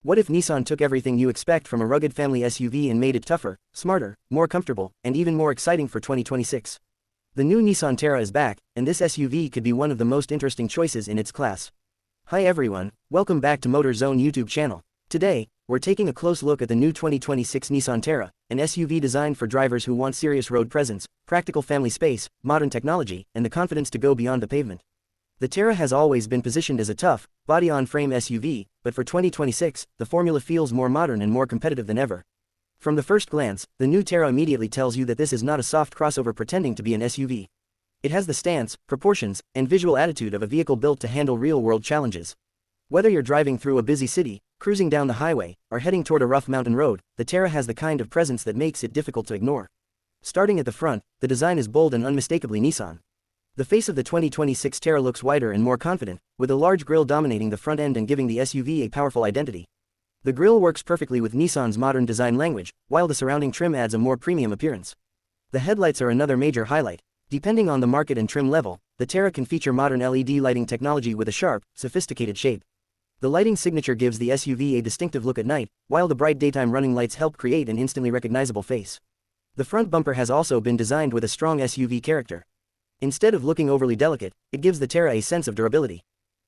What if Nissan took everything you expect from a rugged family SUV and made it tougher, smarter, more comfortable, and even more exciting for 2026? The new Nissan Terra is back, and this SUV could be one of the most interesting choices in its class. Hi everyone, welcome back to Motor Zone YouTube channel. Today, we're taking a close look at the new 2026 Nissan Terra, an SUV designed for drivers who want serious road presence, practical family space, modern technology, and the confidence to go beyond the pavement. The Terra has always been positioned as a tough, body-on-frame SUV, but for 2026, the formula feels more modern and more competitive than ever. From the first glance, the new Terra immediately tells you that this is not a soft crossover pretending to be an SUV. It has the stance, proportions, and visual attitude of a vehicle built to handle real-world challenges. Whether you're driving through a busy city, cruising down the highway, or heading toward a rough mountain road, the Terra has the kind of presence that makes it difficult to ignore. Starting at the front, the design is bold and unmistakably Nissan. The face of the 2026 Terra looks wider and more confident, with a large grille dominating the front end and giving the SUV a powerful identity. The grille works perfectly with Nissan's modern design language, while the surrounding trim adds a more premium appearance. The headlights are another major highlight. Depending on the market and trim level, the Terra can feature modern LED lighting technology with a sharp, sophisticated shape. The lighting signature gives the SUV a distinctive look at night, while the bright daytime running lights help create an instantly recognizable face. The front bumper has also been designed with a strong SUV character. Instead of looking overly delicate, it gives the Terra a sense of durability.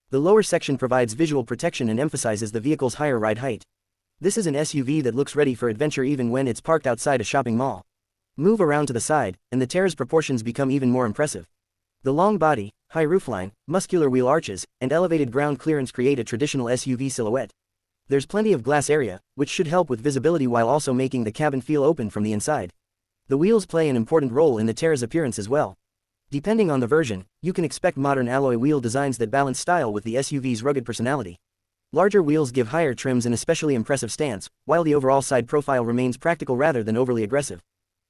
The lower section provides visual protection and emphasizes the vehicle's higher ride height. This is an SUV that looks ready for adventure even when it's parked outside a shopping mall. Move around to the side, and the Terra's proportions become even more impressive. The long body, high roofline, muscular wheel arches, and elevated ground clearance create a traditional SUV silhouette. There's plenty of glass area, which should help with visibility while also making the cabin feel open from the inside. The wheels play an important role in the Terra's appearance as well. Depending on the version, you can expect modern alloy wheel designs that balance style with the SUV's rugged personality. Larger wheels give higher trims an especially impressive stance, while the overall side profile remains practical rather than overly aggressive.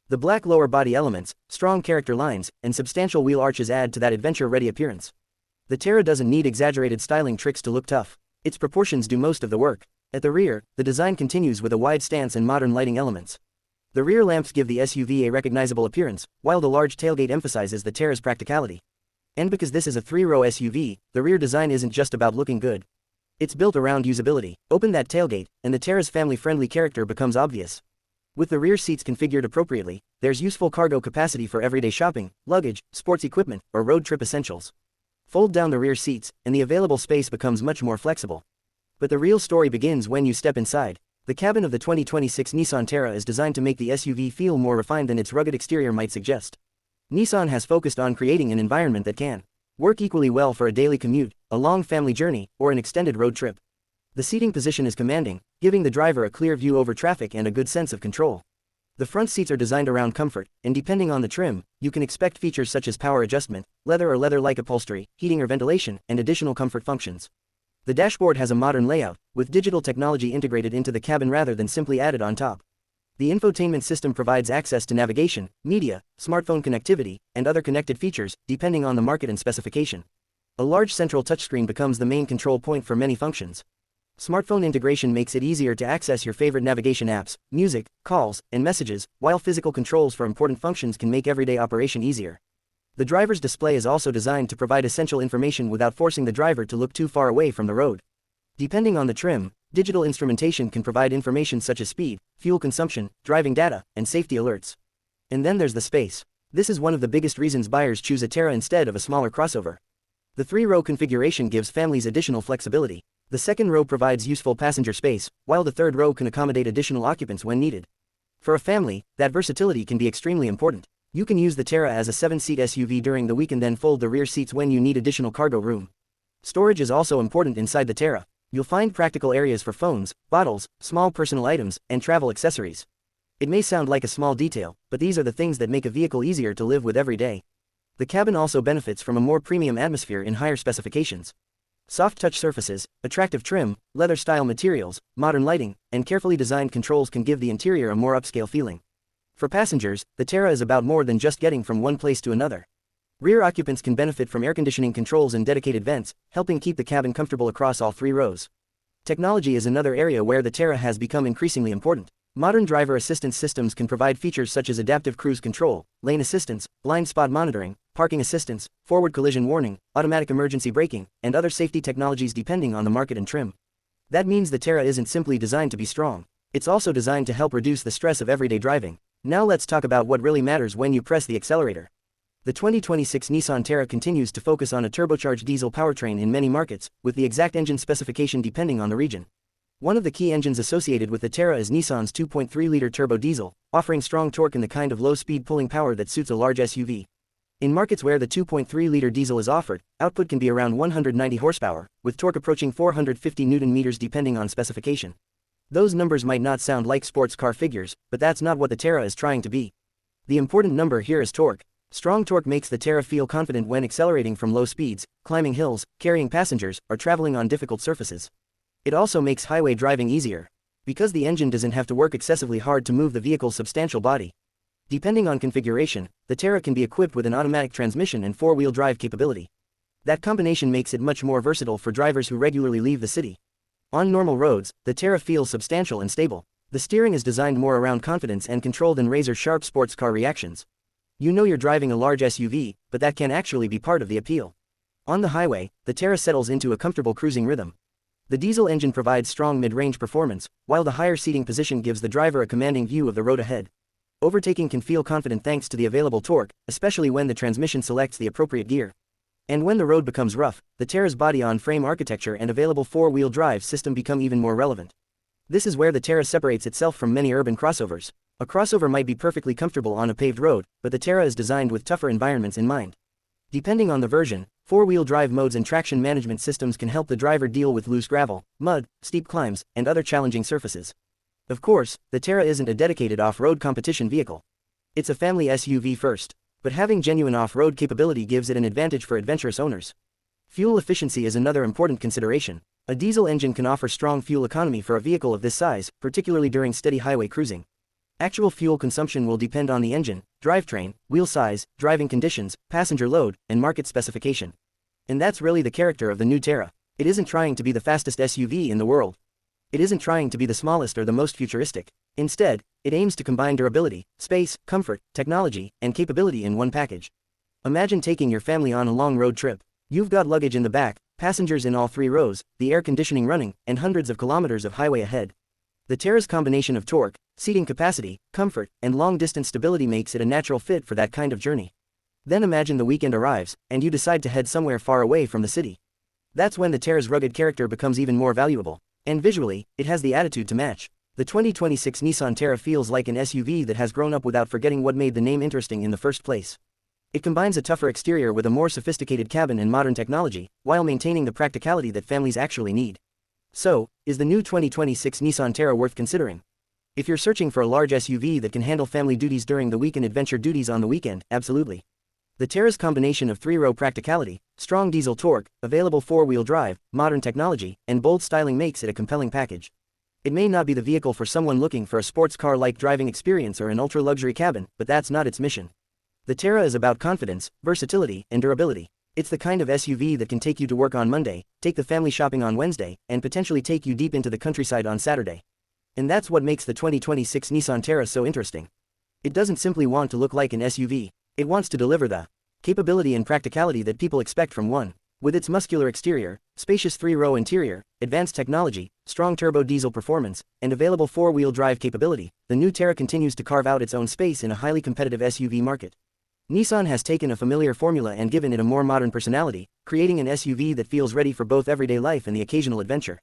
The black lower body elements, strong character lines, and substantial wheel arches add to that adventure-ready appearance. The Terra doesn't need exaggerated styling tricks to look tough. Its proportions do most of the work. At the rear, the design continues with a wide stance and modern lighting elements. The rear lamps give the SUV a recognizable appearance, while the large tailgate emphasizes the Terra's practicality. And because this is a three-row SUV, the rear design isn't just about looking good. It's built around usability. Open that tailgate, and the Terra's family-friendly character becomes obvious. With the rear seats configured appropriately, there's useful cargo capacity for everyday shopping, luggage, sports equipment, or road trip essentials. Fold down the rear seats, and the available space becomes much more flexible. But the real story begins when you step inside. The cabin of the 2026 Nissan Terra is designed to make the SUV feel more refined than its rugged exterior might suggest. Nissan has focused on creating an environment that can work equally well for a daily commute, a long family journey, or an extended road trip. The seating position is commanding, giving the driver a clear view over traffic and a good sense of control. The front seats are designed around comfort, and depending on the trim, you can expect features such as power adjustment, leather or leather-like upholstery, heating or ventilation, and additional comfort functions. The dashboard has a modern layout, with digital technology integrated into the cabin rather than simply added on top. The infotainment system provides access to navigation, media, smartphone connectivity, and other connected features, depending on the market and specification. A large central touchscreen becomes the main control point for many functions. Smartphone integration makes it easier to access your favorite navigation apps, music, calls, and messages, while physical controls for important functions can make everyday operation easier. The driver's display is also designed to provide essential information without forcing the driver to look too far away from the road. Depending on the trim, digital instrumentation can provide information such as speed, fuel consumption, driving data, and safety alerts. And then there's the space. This is one of the biggest reasons buyers choose a Terra instead of a smaller crossover. The three-row configuration gives families additional flexibility. The second row provides useful passenger space, while the third row can accommodate additional occupants when needed. For a family, that versatility can be extremely important. You can use the Terra as a 7-seat SUV during the week and then fold the rear seats when you need additional cargo room. Storage is also important inside the Terra. You'll find practical areas for phones, bottles, small personal items, and travel accessories. It may sound like a small detail, but these are the things that make a vehicle easier to live with every day. The cabin also benefits from a more premium atmosphere in higher specifications. Soft touch surfaces, attractive trim, leather-style materials, modern lighting, and carefully designed controls can give the interior a more upscale feeling. For passengers, the Terra is about more than just getting from one place to another. Rear occupants can benefit from air conditioning controls and dedicated vents, helping keep the cabin comfortable across all three rows. Technology is another area where the Terra has become increasingly important. Modern driver assistance systems can provide features such as adaptive cruise control, lane assistance, blind spot monitoring, parking assistance, forward collision warning, automatic emergency braking, and other safety technologies depending on the market and trim. That means the Terra isn't simply designed to be strong. It's also designed to help reduce the stress of everyday driving. Now let's talk about what really matters when you press the accelerator. The 2026 Nissan Terra continues to focus on a turbocharged diesel powertrain in many markets, with the exact engine specification depending on the region. One of the key engines associated with the Terra is Nissan's 2.3-liter turbo diesel, offering strong torque and the kind of low-speed pulling power that suits a large SUV. In markets where the 2.3-liter diesel is offered, output can be around 190 horsepower, with torque approaching 450 Nm depending on specification. Those numbers might not sound like sports car figures, but that's not what the Terra is trying to be. The important number here is torque. Strong torque makes the Terra feel confident when accelerating from low speeds, climbing hills, carrying passengers, or traveling on difficult surfaces. It also makes highway driving easier, because the engine doesn't have to work excessively hard to move the vehicle's substantial body. Depending on configuration, the Terra can be equipped with an automatic transmission and four-wheel drive capability. That combination makes it much more versatile for drivers who regularly leave the city. On normal roads, the Terra feels substantial and stable. The steering is designed more around confidence and control than razor-sharp sports car reactions. You know you're driving a large SUV, but that can actually be part of the appeal. On the highway, the Terra settles into a comfortable cruising rhythm. The diesel engine provides strong mid-range performance, while the higher seating position gives the driver a commanding view of the road ahead. Overtaking can feel confident thanks to the available torque, especially when the transmission selects the appropriate gear. And when the road becomes rough, the Terra's body-on-frame architecture and available four-wheel drive system become even more relevant. This is where the Terra separates itself from many urban crossovers. A crossover might be perfectly comfortable on a paved road, but the Terra is designed with tougher environments in mind. Depending on the version, four-wheel drive modes and traction management systems can help the driver deal with loose gravel, mud, steep climbs, and other challenging surfaces. Of course, the Terra isn't a dedicated off-road competition vehicle. It's a family SUV first, but having genuine off-road capability gives it an advantage for adventurous owners. Fuel efficiency is another important consideration. A diesel engine can offer strong fuel economy for a vehicle of this size, particularly during steady highway cruising. Actual fuel consumption will depend on the engine, drivetrain, wheel size, driving conditions, passenger load, and market specification. And that's really the character of the new Terra. It isn't trying to be the fastest SUV in the world. It isn't trying to be the smallest or the most futuristic. Instead, it aims to combine durability, space, comfort, technology, and capability in one package. Imagine taking your family on a long road trip. You've got luggage in the back, passengers in all three rows, the air conditioning running, and hundreds of kilometers of highway ahead. The Terra's combination of torque, seating capacity, comfort, and long-distance stability makes it a natural fit for that kind of journey. Then imagine the weekend arrives, and you decide to head somewhere far away from the city. That's when the Terra's rugged character becomes even more valuable. And visually, it has the attitude to match. The 2026 Nissan Terra feels like an SUV that has grown up without forgetting what made the name interesting in the first place. It combines a tougher exterior with a more sophisticated cabin and modern technology, while maintaining the practicality that families actually need. So, is the new 2026 Nissan Terra worth considering? If you're searching for a large SUV that can handle family duties during the week and adventure duties on the weekend, absolutely. The Terra's combination of three-row practicality, strong diesel torque, available four-wheel drive, modern technology, and bold styling makes it a compelling package. It may not be the vehicle for someone looking for a sports car-like driving experience or an ultra-luxury cabin, but that's not its mission. The Terra is about confidence, versatility, and durability. It's the kind of SUV that can take you to work on Monday, take the family shopping on Wednesday, and potentially take you deep into the countryside on Saturday. And that's what makes the 2026 Nissan Terra so interesting. It doesn't simply want to look like an SUV. It wants to deliver the capability and practicality that people expect from one. With its muscular exterior, spacious three-row interior, advanced technology, strong turbo diesel performance, and available four-wheel drive capability, the new Terra continues to carve out its own space in a highly competitive SUV market. Nissan has taken a familiar formula and given it a more modern personality, creating an SUV that feels ready for both everyday life and the occasional adventure.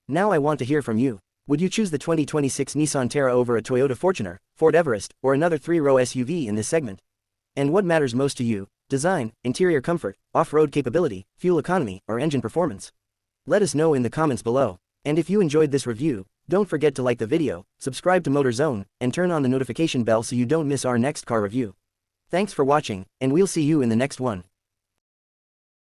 Now I want to hear from you. Would you choose the 2026 Nissan Terra over a Toyota Fortuner, Ford Everest, or another three-row SUV in this segment? And what matters most to you? Design, interior comfort, off-road capability, fuel economy, or engine performance? Let us know in the comments below. And if you enjoyed this review, don't forget to like the video, subscribe to Motor Zone, and turn on the notification bell so you don't miss our next car review. Thanks for watching, and we'll see you in the next one.